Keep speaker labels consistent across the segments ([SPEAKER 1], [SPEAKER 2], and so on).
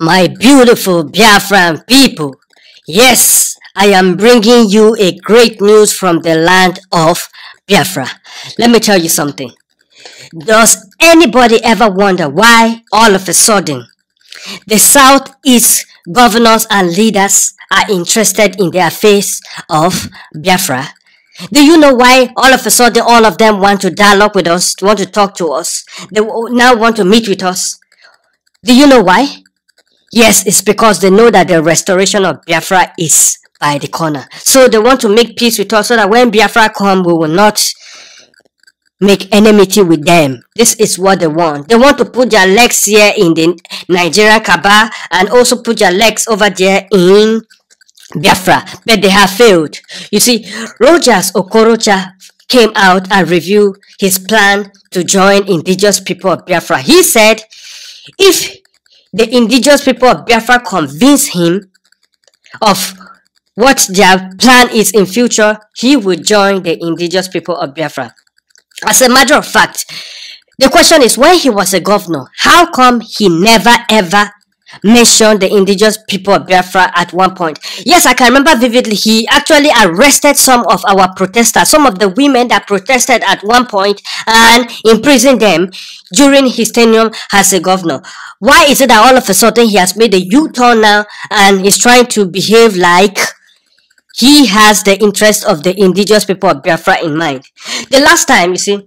[SPEAKER 1] My beautiful Biafran people, yes, I am bringing you a great news from the land of Biafra. Let me tell you something. Does anybody ever wonder why all of a sudden the Southeast governors and leaders are interested in the affairs of Biafra? Do you know why all of a sudden all of them want to dialogue with us, want to talk to us? They now want to meet with us. Do you know why? Yes, it's because they know that the restoration of Biafra is by the corner. So they want to make peace with us so that when Biafra come, we will not make enmity with them. This is what they want. They want to put their legs here in the Nigerian Kaaba and also put their legs over there in Biafra, but they have failed. You see, Rogers Okorocha came out and reviewed his plan to join indigenous people of Biafra. He said, if the indigenous people of Biafra convince him of what their plan is in future, he will join the indigenous people of Biafra. As a matter of fact, the question is, when he was a governor, how come he never ever mentioned the indigenous people of Biafra at one point? Yes, I can remember vividly, he actually arrested some of our protesters, some of the women that protested at one point, and imprisoned them during his tenure as a governor. Why is it that all of a sudden he has made a U-turn now and is trying to behave like he has the interest of the indigenous people of Biafra in mind? The last time, you see,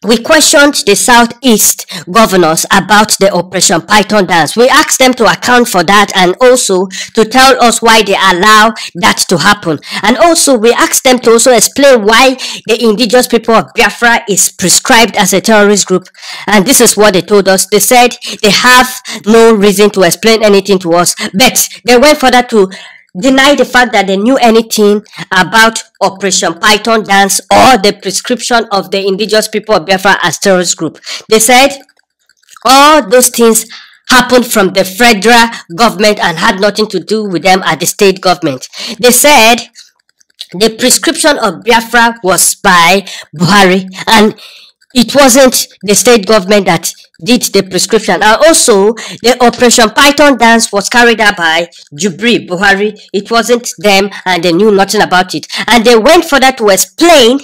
[SPEAKER 1] we questioned the Southeast governors about the Operation Python dance. We asked them to account for that and also to tell us why they allow that to happen. And also we asked them to also explain why the indigenous people of Biafra is prescribed as a terrorist group. And this is what they told us. They said they have no reason to explain anything to us, but they went further to deny the fact that they knew anything about Operation Python dance or the prescription of the indigenous people of Biafra as terrorist group. They said all those things happened from the federal government and had nothing to do with them at the state government. They said the prescription of Biafra was by Buhari and it wasn't the state government that did the prescription. And also, the Operation Python dance was carried out by Jubri Buhari. It wasn't them and they knew nothing about it. And they went further to explain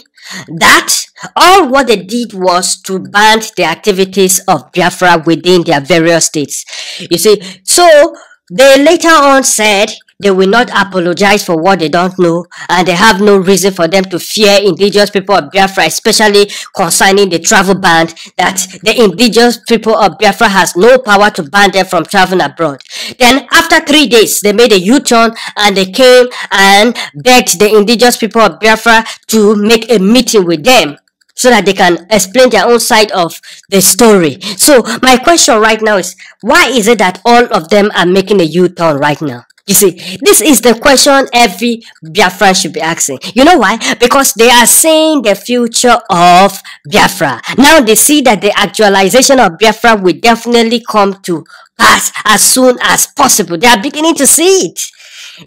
[SPEAKER 1] that all what they did was to ban the activities of Biafra within their various states. You see, so they later on said they will not apologize for what they don't know, and they have no reason for them to fear indigenous people of Biafra, especially concerning the travel ban, that the indigenous people of Biafra has no power to ban them from traveling abroad. Then after 3 days, they made a U-turn and they came and begged the indigenous people of Biafra to make a meeting with them so that they can explain their own side of the story. So my question right now is, why is it that all of them are making a U-turn right now? You see, this is the question every Biafran should be asking. You know why? Because they are seeing the future of Biafra. Now they see that the actualization of Biafra will definitely come to pass as soon as possible. They are beginning to see it.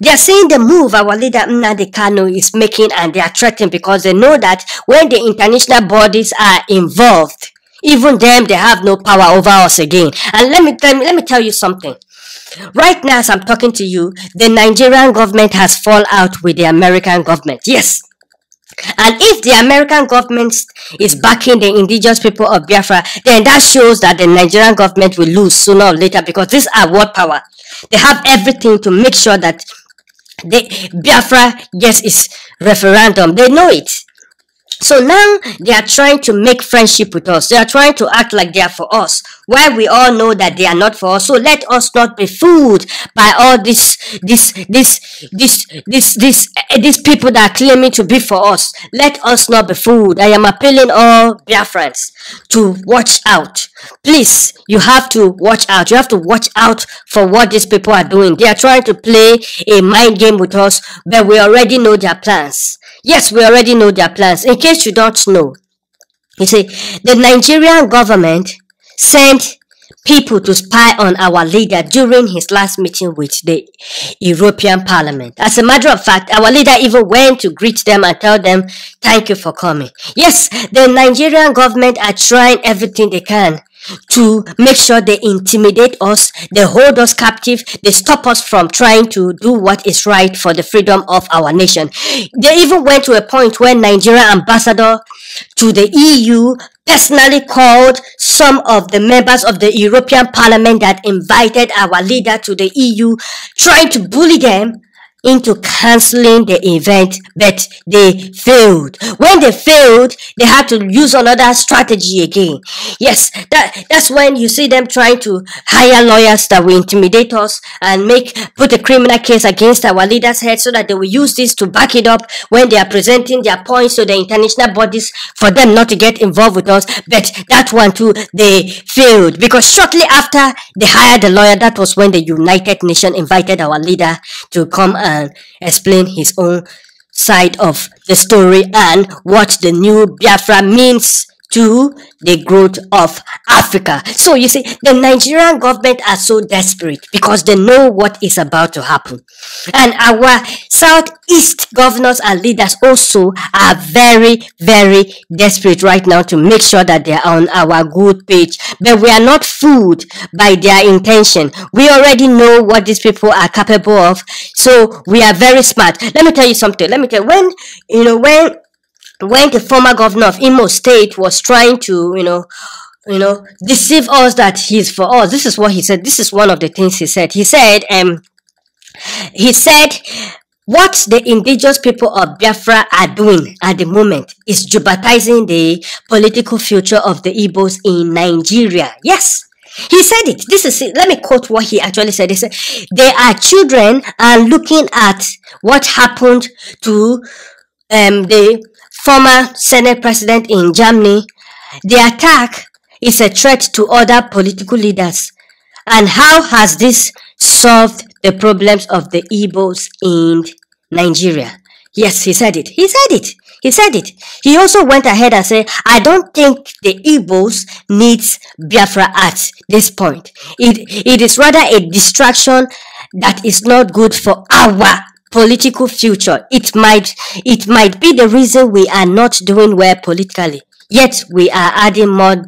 [SPEAKER 1] They are seeing the move our leader Nnamdi Kanu is making, and they are threatened because they know that when the international bodies are involved, even them, they have no power over us again. And let me tell you something. Right now, as I'm talking to you, the Nigerian government has fallen out with the American government. Yes. And if the American government is backing the indigenous people of Biafra, then that shows that the Nigerian government will lose sooner or later, because these are world power. They have everything to make sure that the Biafra gets its referendum. They know it. So now they are trying to make friendship with us. They are trying to act like they are for us, while we all know that they are not for us. So let us not be fooled by all these people that are claiming to be for us. Let us not be fooled. I am appealing all Biafrans to watch out. Please, you have to watch out. You have to watch out for what these people are doing. They are trying to play a mind game with us, but we already know their plans. Yes, we already know their plans. In case you don't know, you see, the Nigerian government sent people to spy on our leader during his last meeting with the European Parliament. As a matter of fact, our leader even went to greet them and tell them, thank you for coming. Yes, the Nigerian government are trying everything they can to make sure they intimidate us, they hold us captive, they stop us from trying to do what is right for the freedom of our nation. They even went to a point where Nigeria ambassador to the EU personally called some of the members of the European Parliament that invited our leader to the EU, trying to bully them into cancelling the event, but they failed. When they failed, they had to use another strategy again. Yes, that's when you see them trying to hire lawyers that will intimidate us and put a criminal case against our leaders' head, so that they will use this to back it up when they are presenting their points to the international bodies for them not to get involved with us. But that one too, they failed, because shortly after they hired the lawyer, that was when the United Nations invited our leader to come and explain his own side of the story and what the new Biafra means to the growth of Africa. So you see, the Nigerian government are so desperate because they know what is about to happen. And our southeast governors and leaders also are very, very desperate right now to make sure that they are on our good page. But we are not fooled by their intention. We already know what these people are capable of. So we are very smart. Let me tell you something. When the former governor of Imo State was trying to, deceive us that he's for us, this is what he said. This is one of the things he said. He said, what the indigenous people of Biafra are doing at the moment is jeopardizing the political future of the Igbos in Nigeria. Yes. He said it. Let me quote what he actually said. He said, they are children and looking at what happened to the former Senate president in Germany. The attack is a threat to other political leaders. And how has this solved the problems of the Igbos in Nigeria? Yes, he said it. He also went ahead and said, I don't think the Igbos needs Biafra at this point. It is rather a distraction that is not good for our political future. It might be the reason we are not doing well politically, yet we are adding more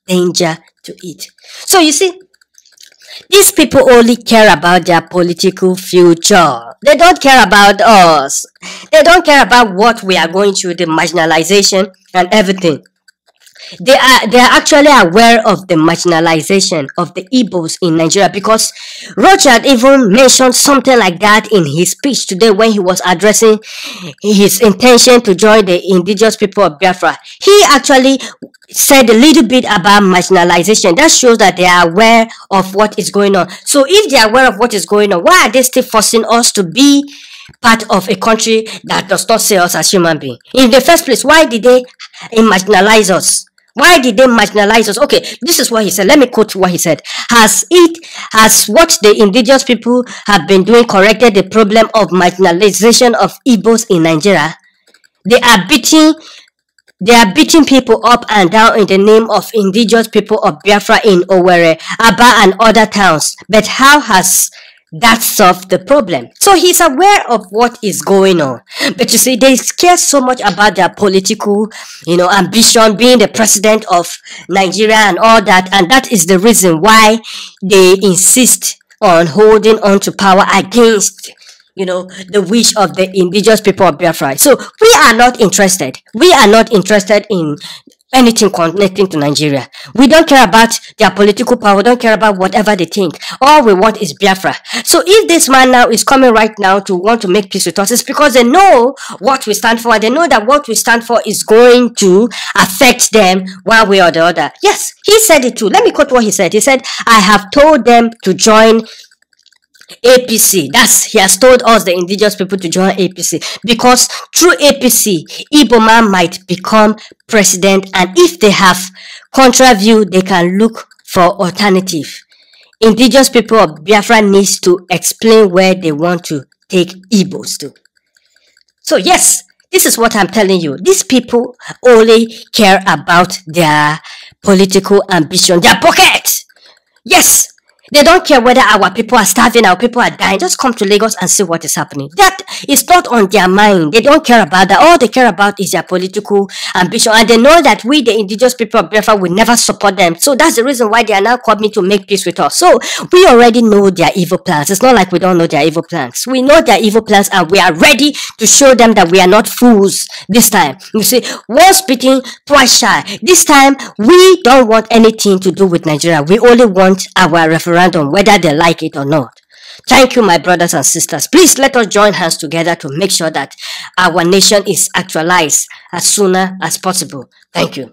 [SPEAKER 1] danger to it. So you see, these people only care about their political future. They don't care about us. They don't care about what we are going through, the marginalization and everything. They are actually aware of the marginalization of the Igbos in Nigeria, because Rochard even mentioned something like that in his speech today when he was addressing his intention to join the indigenous people of Biafra. He actually said a little bit about marginalization. That shows that they are aware of what is going on. So if they are aware of what is going on, why are they still forcing us to be part of a country that does not see us as human beings? In the first place, why did they marginalize us? Why did they marginalize us? Okay, this is what he said. Let me quote what he said. Has what the indigenous people have been doing corrected the problem of marginalization of Igbos in Nigeria? They are beating people up and down in the name of indigenous people of Biafra in Owerri, Aba, and other towns. But how has that solved the problem? So he's aware of what is going on. But you see, they care so much about their political, ambition, being the president of Nigeria and all that. And that is the reason why they insist on holding on to power against the wish of the indigenous people of Biafra. So we are not interested. We are not interested in anything connecting to Nigeria. We don't care about their political power. We don't care about whatever they think. All we want is Biafra. So if this man now is coming right now to want to make peace with us, it's because they know what we stand for. They know that what we stand for is going to affect them one way or the other. Yes, he said it too. Let me quote what he said. He said, I have told them to join APC. He has told us, the indigenous people, to join APC, because through APC, Igbo man might become president, and if they have contra view, they can look for alternative. Indigenous people of Biafra needs to explain where they want to take Igbos to. So yes, this is what I'm telling you. These people only care about their political ambition, their pocket. Yes. They don't care whether our people are starving, our people are dying. Just come to Lagos and see what is happening. That is not on their mind. They don't care about that. All they care about is their political ambition. And they know that we, the indigenous people of Biafra, will never support them. So that's the reason why they are now coming to make peace with us. So we already know their evil plans. It's not like we don't know their evil plans. We know their evil plans and we are ready to show them that we are not fools this time. You see, once bitten, twice shy. This time, we don't want anything to do with Nigeria. We only want our referendum, whether they like it or not. Thank you, my brothers and sisters. Please let us join hands together to make sure that our nation is actualized as soon as possible. Thank you.